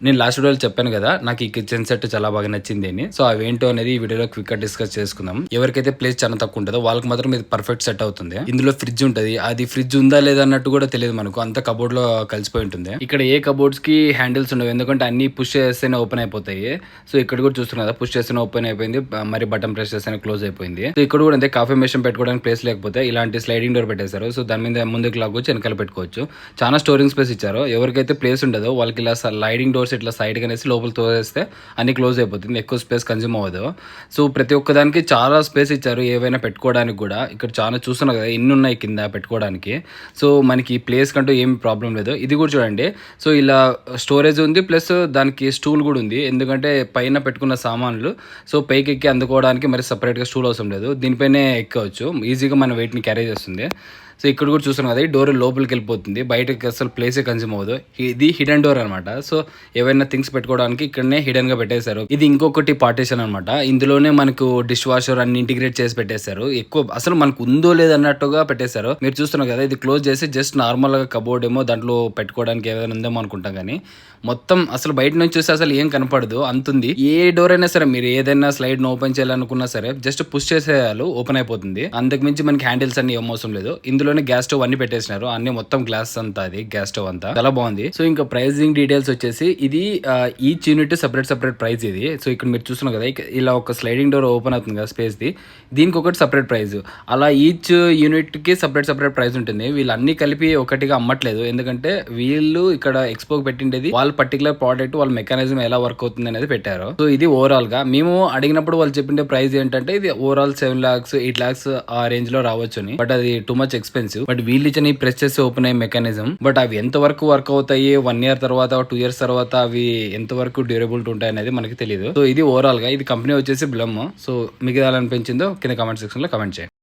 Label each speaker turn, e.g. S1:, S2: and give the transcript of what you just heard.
S1: నేను లాస్ట్ వీడియోలో చెప్పాను కదా, నాకు ఈ కిచెన్ సెట్ చాలా బాగా నచ్చింది అని. సో అవేంటో అనేది ఈ వీడియోలో క్విక్ గా డిస్కస్ చేసుకుందాం. ఎవరికైతే ప్లేస్ చాలా తక్కువ ఉంటుందో వాళ్ళకి మాత్రం ఇది పర్ఫెక్ట్ సెట్ అవుతుంది. ఇందులో ఫ్రిడ్జ్ ఉంటది, అది ఫ్రిడ్జ్ ఉందా లేదా అన్నట్టు కూడా తెలియదు మనకు, అంత కబోర్డ్ లో కలిసిపోయి ఉంటుంది. ఇక్కడ ఏ కబోర్డ్స్ కి హ్యాండిల్స్ ఉండవు, ఎందుకంటే అన్ని పుష్ చేస్తేనే ఓపెన్ అయిపోతాయి. సో ఇక్కడ కూడా చూస్తున్నారు కదా, పుష్ చేస్తేనే ఓపెన్ అయిపోయింది, మరి బటన్ ప్రెస్ చేస్తేనే క్లోజ్ అయిపోయింది. సో ఇక్కడ కూడా అంతే, కాఫీ మెషిన్ పెట్టుకోవడానికి ప్లేస్ లేకపోతే ఇలాంటి స్లైడింగ్ డోర్ పెట్టేశారు. సో దాని మీద ముందుకు లాగొచ్చు, వెనకాల పెట్టుకోవచ్చు. చాలా స్టోరింగ్ స్పేస్ ఇచ్చారు. ఎవరికైతే ప్లేస్ ఉండదో వాళ్ళకి ఇలా స్లైడింగ్ డోర్స్ ఇట్లా సైడ్ అనేసి లోపల తోసేస్తే అన్ని క్లోజ్ అయిపోతుంది, ఎక్కువ స్పేస్ కన్జ్యూమ్ అవ్వదు. సో ప్రతి ఒక్కదానికి చాలా స్పేస్ ఇచ్చారు, ఏవైనా పెట్టుకోవడానికి కూడా. ఇక్కడ చాలా చూస్తున్నారు కదా, ఎన్ని ఉన్నాయి కింద పెట్టుకోవడానికి. సో మనకి ప్లేస్ కంటూ ఏమి ప్రాబ్లం లేదు. ఇది కూడా చూడండి, సో ఇలా స్టోరేజ్ ఉంది, ప్లస్ దానికి స్టూల్ కూడా ఉంది, ఎందుకంటే పైన పెట్టుకున్న సామాన్లు సో పైకి ఎక్కి అందుకోవడానికి మరి సపరేట్గా స్టూల్ అవసరం లేదు, దీనిపైనే ఎక్కవచ్చు, ఈజీగా మన వెయిట్ని క్యారీ చేస్తుంది. సో ఇక్కడ కూడా చూస్తున్నాం కదా, ఈ డోర్ లోపలికి వెళ్ళిపోతుంది, బయటకి అసలు ప్లేసే కన్జ్యూమ్ అవ్వదు. ఇది హిడెన్ డోర్ అనమాట. సో ఏవైనా థింగ్స్ పెట్టుకోవడానికి ఇక్కడనే హిడెన్ గా పెట్టేశారు. ఇది ఇంకొకటి పార్టీషన్ అనమాట, ఇందులోనే మనకు డిష్ వాషర్ అన్ని ఇంటిగ్రేట్ చేసి పెట్టేశారు. ఎక్కువ అసలు మనకు ఉందో లేదన్నట్టుగా పెట్టేశారు. మీరు చూస్తున్నారు కదా, ఇది క్లోజ్ చేసి జస్ట్ నార్మల్ గా కబోర్డ్ ఏమో దాంట్లో పెట్టుకోవడానికి ఏదైనా ఉందేమో అనుకుంటాం, కానీ మొత్తం అసలు బయట నుంచి చూస్తే అసలు ఏం కనపడదు, అంతుంది. ఏ డోర్ అయినా సరే మీరు ఏదైనా స్లైడ్ ఓపెన్ చేయాలనుకున్నా సరే జస్ట్ పుష్ చేసేయాలి, ఓపెన్ అయిపోతుంది. అంతకు మించి మనకి హ్యాండిల్స్ అన్ని ఏం అవసరం లేదు. ఇందులోనే గ్యాస్ స్టవ్ అన్ని పెట్టేసినారు, అన్ని మొత్తం గ్లాస్ అంతా, అది గ్యాస్ స్టవ్ అంతా చాలా బాగుంది. సో ఇంకా ప్రైజింగ్ డీటెయిల్స్ వచ్చేసి, ఇది ఈచ్ యూనిట్ సెపరేట్ ప్రైస్ ఇది. సో ఇక్కడ మీరు చూస్తున్నారు కదా, ఇలా ఒక స్లైడింగ్ డోర్ ఓపెన్ అవుతుంది కదా స్పేస్ ది, దీనికి ఒకటి సపరేట్ ప్రైస్, అలా ఈచ్ యూనిట్ కి సపరేట్ ప్రైస్ ఉంటుంది. వీళ్ళు అన్ని కలిపి ఒకటిగా అమ్మట్లేదు, ఎందుకంటే వీళ్ళు ఇక్కడ ఎక్స్పో పెట్టిండేది వాళ్ళ పర్టికులర్ ప్రోడక్ట్, వాళ్ళ మెకానిజం ఎలా వర్క్ అవుతుంది అనేది పెట్టారు. సో ఇది ఓవరాల్ గా మేము అడిగినప్పుడు వాళ్ళు చెప్పిండే ప్రైస్ ఏంటంటే, ఇది ఓవరాల్ 7 lakhs 8 lakhs ఆ రేంజ్ లో రావచ్చు అని. బట్ అది టూ మచ్ ఎక్స్పెన్సివ్. బట్ వీళ్ళు ఇచ్చిన ఈ ప్రెస్ చేసి ఓపెన్ అయ్యే మెకానిజం, బట్ అవి ఎంత వరకు వర్క్ అవుతాయి, 1 year తర్వాత 2 years తర్వాత అవి ఎంత వరకు డ్యూరబిలిటీ ఉంటాయి అనేది మనకి తెలియదు. సో ఇది ఓవరాల్ గా, ఇది కంపెనీ వచ్చేసి బ్లమ్. సో మీకు ఎలా అనిపించిందో కింద కామెంట్ సెక్షన్ లో కామెంట్ చేయండి.